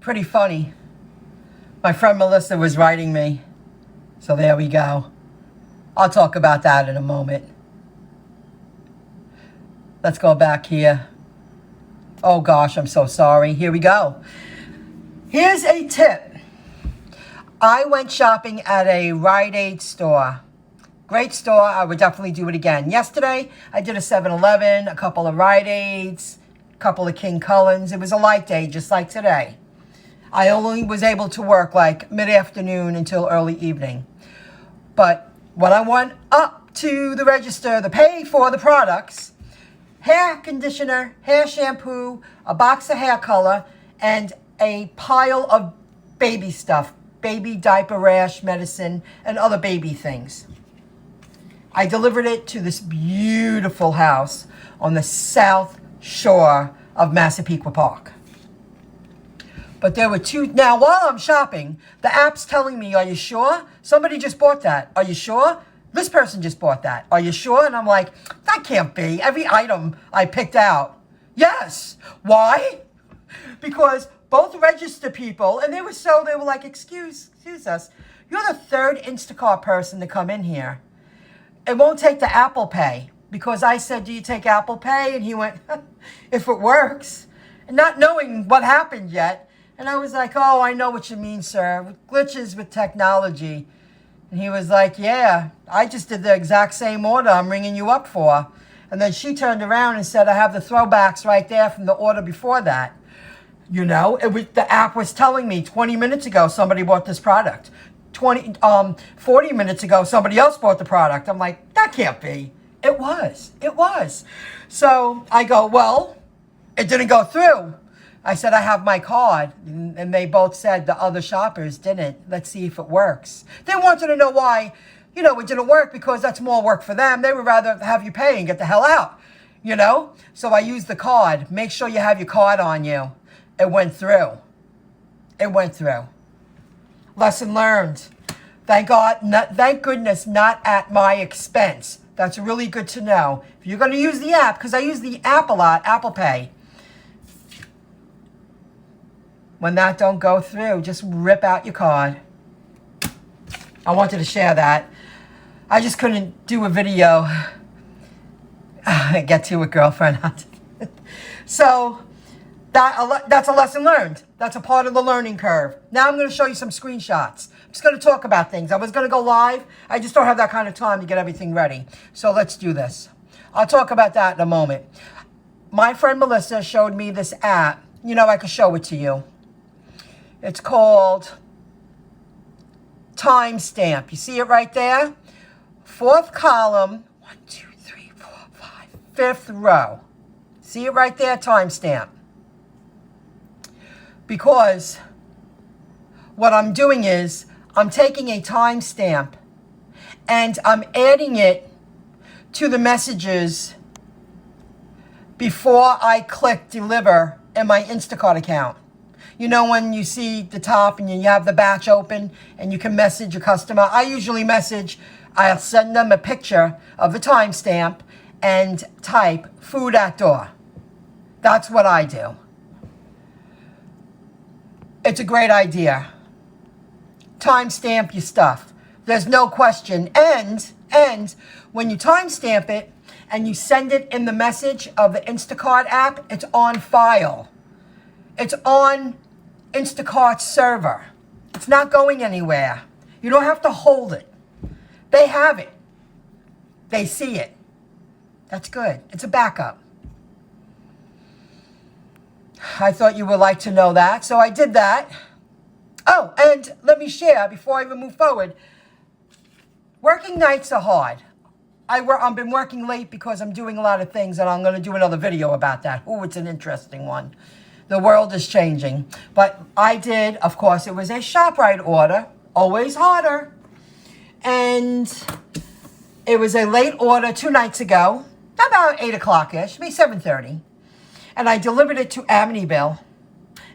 Pretty funny. My friend Melissa was writing me. So there we go. I'll talk about that in a moment. Let's go back here. Oh gosh, I'm so sorry. Here we go. Here's a tip. I went shopping at a Rite Aid store. Great store. I would definitely do it again. Yesterday, I did a 7-Eleven, a couple of Rite Aids, a couple of King Cullens. It was a light day, just like today. I only was able to work like mid-afternoon until early evening. But when I went up to the register to pay for the products, hair conditioner, hair shampoo, a box of hair color, and a pile of baby stuff, baby diaper rash medicine, and other baby things. I delivered it to this beautiful house on the south shore of Massapequa Park. But there were two. Now, while I'm shopping, the app's telling me, are you sure? Somebody just bought that. Are you sure? This person just bought that. Are you sure? And I'm like, that can't be. Every item I picked out. Yes. Why? Because both register people, and they were like, excuse us. You're the third Instacart person to come in here. It won't take the Apple Pay. Because I said, do you take Apple Pay? And he went, if it works. And not knowing what happened yet. And I was like, oh, I know what you mean, sir. Glitches with technology. And he was like, yeah, I just did the exact same order I'm ringing you up for. And then she turned around and said, I have the throwbacks right there from the order before that. You know, the app was telling me 20 minutes ago somebody bought this product. 40 minutes ago somebody else bought the product. I'm like, that can't be. It was. So I go, well, it didn't go through. I said, I have my card. And they both said the other shoppers didn't. Let's see if it works. They wanted to know why, it didn't work, because that's more work for them. They would rather have you pay and get the hell out, So I used the card. Make sure you have your card on you. It went through. Lesson learned. Thank God, thank goodness, not at my expense. That's really good to know. If you're going to use the app, because I use the app a lot, Apple Pay. When that don't go through, just rip out your card. I wanted to share that. I just couldn't do a video. Get to it, girlfriend. So that's a lesson learned. That's a part of the learning curve. Now I'm going to show you some screenshots. I'm just going to talk about things. I was going to go live. I just don't have that kind of time to get everything ready. So let's do this. I'll talk about that in a moment. My friend Melissa showed me this app. I could show it to you. It's called Timestamp. You see it right there? Fourth column, 1, 2, 3, 4, 5, fifth row. See it right there? Timestamp. Because what I'm doing is I'm taking a timestamp and I'm adding it to the messages before I click deliver in my Instacart account. When you see the top and you have the batch open and you can message a customer, I usually I'll send them a picture of the timestamp and type food at door. That's what I do. It's a great idea. Timestamp your stuff. There's no question. And when you timestamp it and you send it in the message of the Instacart app, it's on file. It's on Instacart's server. It's not going anywhere. You don't have to hold it. They have it. They see it. That's good. It's a backup. I thought you would like to know that, so I did that. Oh, and let me share before I even move forward. Working nights are hard. I've been working late because I'm doing a lot of things, and I'm going to do another video about that. Oh, it's an interesting one. The world is changing. But I did, of course, it was a ShopRite order. Always harder. And it was a late order 2 nights ago. About 8 o'clock-ish, maybe 7:30. And I delivered it to Amityville.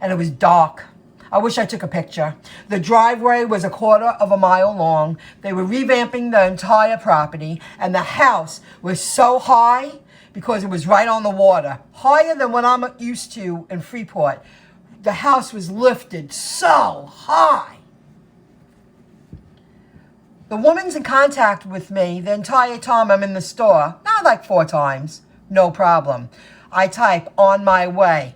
And it was dark. I wish I took a picture. The driveway was 1/4 of a mile long. They were revamping the entire property. And the house was so high because it was right on the water. Higher than what I'm used to in Freeport. the house was lifted so high. The woman's in contact with me the entire time I'm in the store. Not like 4 times. No problem. I type on my way.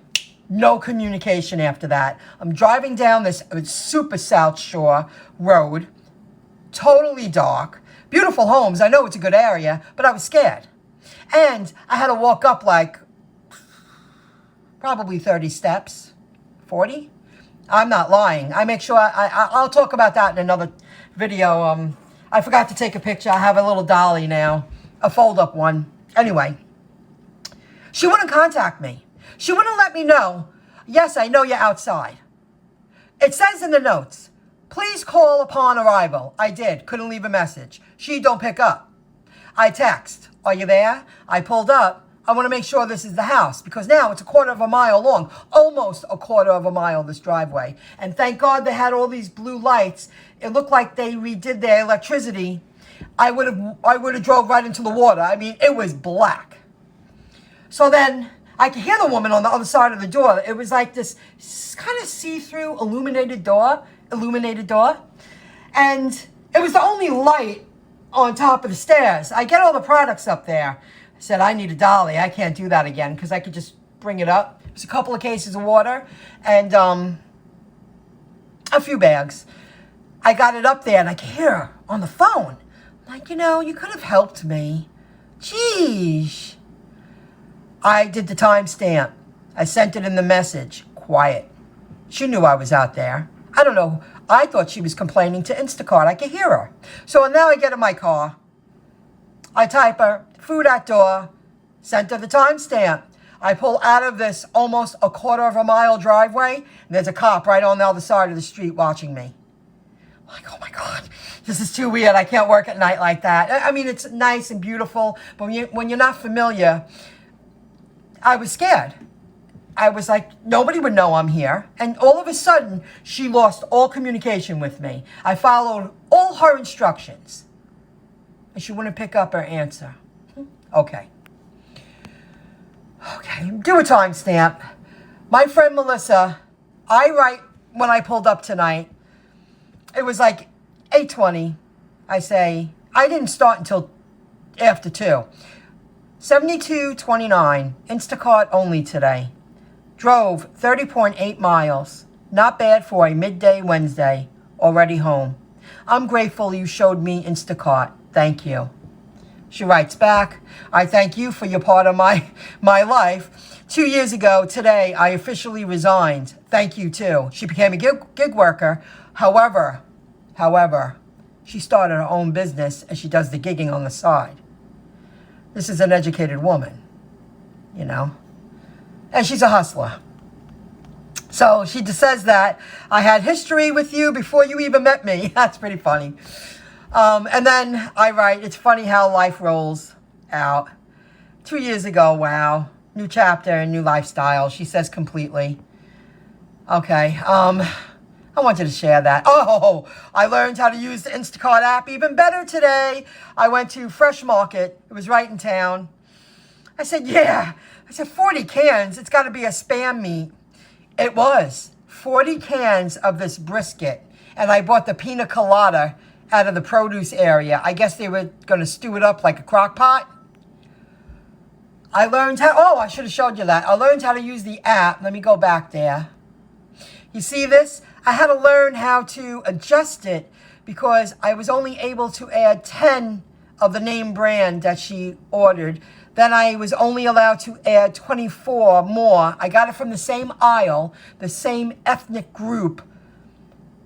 No communication after that. I'm driving down this super South Shore road. Totally dark. Beautiful homes. I know it's a good area, but I was scared. And I had to walk up like probably 30 steps. 40? I'm not lying. I make sure I'll talk about that in another video. I forgot to take a picture. I have a little dolly now. A fold-up one. Anyway. She wouldn't contact me. She wouldn't let me know, yes, I know you're outside. It says in the notes, please call upon arrival. I did. Couldn't leave a message. She don't pick up. I text, are you there? I pulled up. I want to make sure this is the house because now it's a 1/4 mile long. Almost a 1/4 mile, this driveway. And thank God they had all these blue lights. It looked like they redid their electricity. I would have drove right into the water. I mean, it was black. So then I could hear the woman on the other side of the door. It was like this kind of see-through illuminated door. And it was the only light on top of the stairs. I get all the products up there. I said, I need a dolly. I can't do that again because I could just bring it up. There's a couple of cases of water and a few bags. I got it up there and I could hear her on the phone. I'm like, you could have helped me. Jeez. I did the timestamp. I sent it in the message. Quiet. She knew I was out there. I don't know. I thought she was complaining to Instacart. I could hear her. So now I get in my car. I type her, food at door, sent her the timestamp. I pull out of this almost a 1/4 mile driveway, and there's a cop right on the other side of the street watching me. I'm like, oh my God, this is too weird. I can't work at night like that. I mean, it's nice and beautiful, but when you're not familiar, I was scared. I was like, nobody would know I'm here. And all of a sudden, she lost all communication with me. I followed all her instructions. And she wouldn't pick up her answer. Okay. Do a timestamp. My friend Melissa, I write when I pulled up tonight. It was like 8:20. I say, I didn't start until after 2. 72:29, Instacart only today. Drove 30.8 miles. Not bad for a midday Wednesday. Already home. I'm grateful you showed me Instacart. Thank you. She writes back, I thank you for your part of my life. 2 years ago today, I officially resigned. Thank you too. She became a gig worker. However, she started her own business and she does the gigging on the side. This is an educated woman, and she's a hustler. So she just says that I had history with you before you even met me. That's pretty funny. And then I write, it's funny how life rolls out. 2 years ago, wow. New chapter and new lifestyle. She says completely. Okay. I wanted to share that. Oh, I learned how to use the Instacart app even better today. I went to Fresh Market. It was right in town. I said, 40 cans. It's got to be a Spam meat. It was 40 cans of this brisket. And I bought the pina colada out of the produce area. I guess they were going to stew it up like a crock pot. I learned how, I should have showed you that. I learned how to use the app. Let me go back there. You see this? I had to learn how to adjust it because I was only able to add 10 of the name brand that she ordered. Then I was only allowed to add 24 more. I got it from the same aisle, the same ethnic group.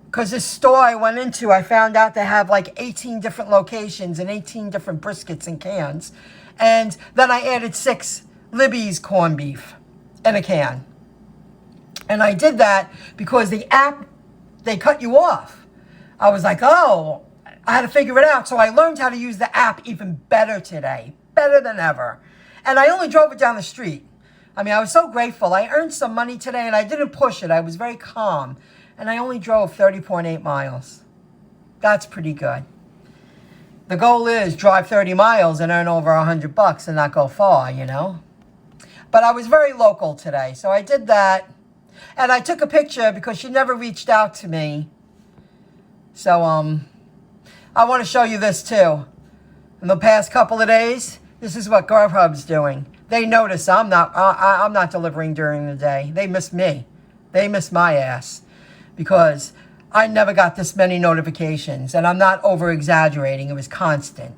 Because this store I went into, I found out they have like 18 different locations and 18 different briskets and cans. And then I added 6 Libby's corned beef in a can. And I did that because the app, they cut you off. I was like, I had to figure it out. So I learned how to use the app even better today. Better than ever. And I only drove it down the street. I mean, I was so grateful. I earned some money today and I didn't push it. I was very calm. And I only drove 30.8 miles. That's pretty good. The goal is drive 30 miles and earn over $100 and not go far, But I was very local today. So I did that. And I took a picture because she never reached out to me. So, I want to show you this too. In the past couple of days, this is what Grubhub's doing. They notice I'm not delivering during the day. They miss me. They miss my ass because I never got this many notifications, and I'm not over exaggerating. It was constant.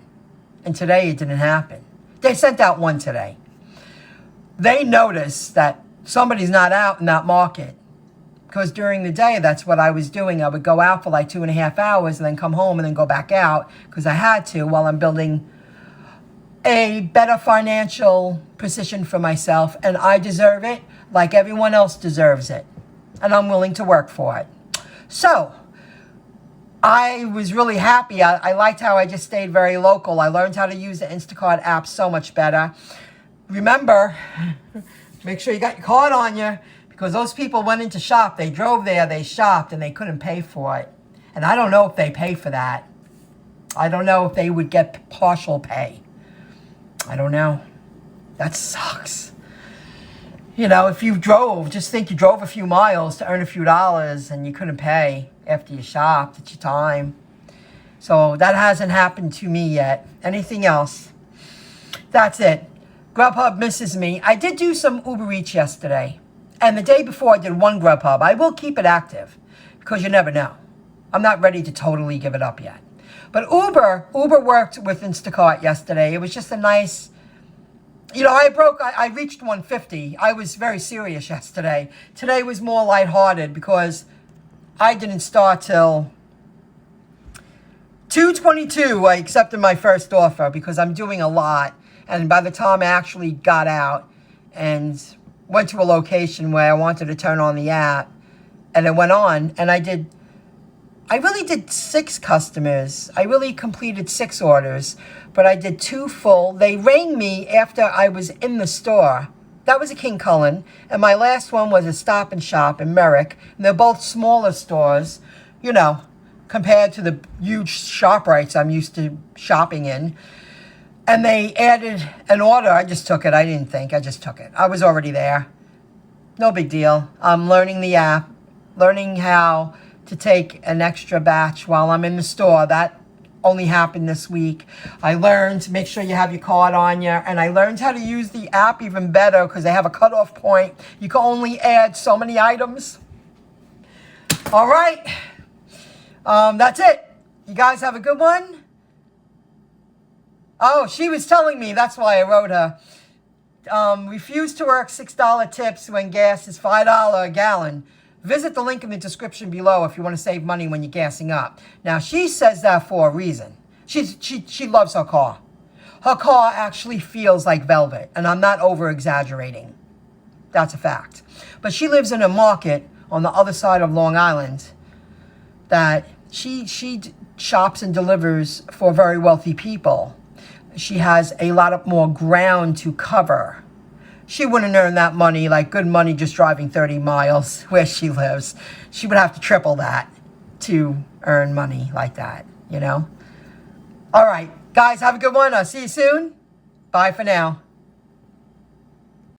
And today it didn't happen. They sent out one today. They noticed that somebody's not out in that market. Because during the day, that's what I was doing. I would go out for like 2.5 hours and then come home and then go back out because I had to while I'm building a better financial position for myself. And I deserve it like everyone else deserves it. And I'm willing to work for it. So I was really happy. I liked how I just stayed very local. I learned how to use the InstaCart app so much better. Remember, make sure you got your card on you. Because those people went into shop, they drove there, they shopped, and they couldn't pay for it. And I don't know if they pay for that. I don't know if they would get partial pay. I don't know. That sucks. You know, if you drove, just think you drove a few miles to earn a few dollars and you couldn't pay after you shopped. It's your time. So that hasn't happened to me yet. Anything else? That's it. Grubhub misses me. I did do some Uber Eats yesterday. And the day before, I did one Grubhub. I will keep it active because you never know. I'm not ready to totally give it up yet. But Uber worked with Instacart yesterday. It was just a nice, you know, I reached 150. I was very serious yesterday. Today was more lighthearted because I didn't start till 2:22. I accepted my first offer because I'm doing a lot. And by the time I actually got out and went to a location where I wanted to turn on the app, and it went on, and I really did 6 customers. I really completed 6 orders, but I did 2 full. They rang me after I was in the store. That was a King Cullen, and my last one was a Stop and Shop in Merrick, and they're both smaller stores, you know, compared to the huge ShopRites I'm used to shopping in. And they added an order. I just took it. I didn't think. I just took it. I was already there. No big deal. I'm learning the app, learning how to take an extra batch while I'm in the store. That only happened this week. I learned to make sure you have your card on you. And I learned how to use the app even better because they have a cutoff point. You can only add so many items. All right. That's it. You guys have a good one. Oh, she was telling me, that's why I wrote her. Refuse to work $6 tips when gas is $5 a gallon. Visit the link in the description below if you want to save money when you're gassing up. Now, she says that for a reason. She loves her car. Her car actually feels like velvet, and I'm not over-exaggerating. That's a fact. But she lives in a market on the other side of Long Island that she shops and delivers for very wealthy people. She has a lot of more ground to cover. She wouldn't earn that money, like good money, just driving 30 miles where she lives. She would have to triple that to earn money like that, you know? All right, guys, have a good one. I'll see you soon. Bye for now.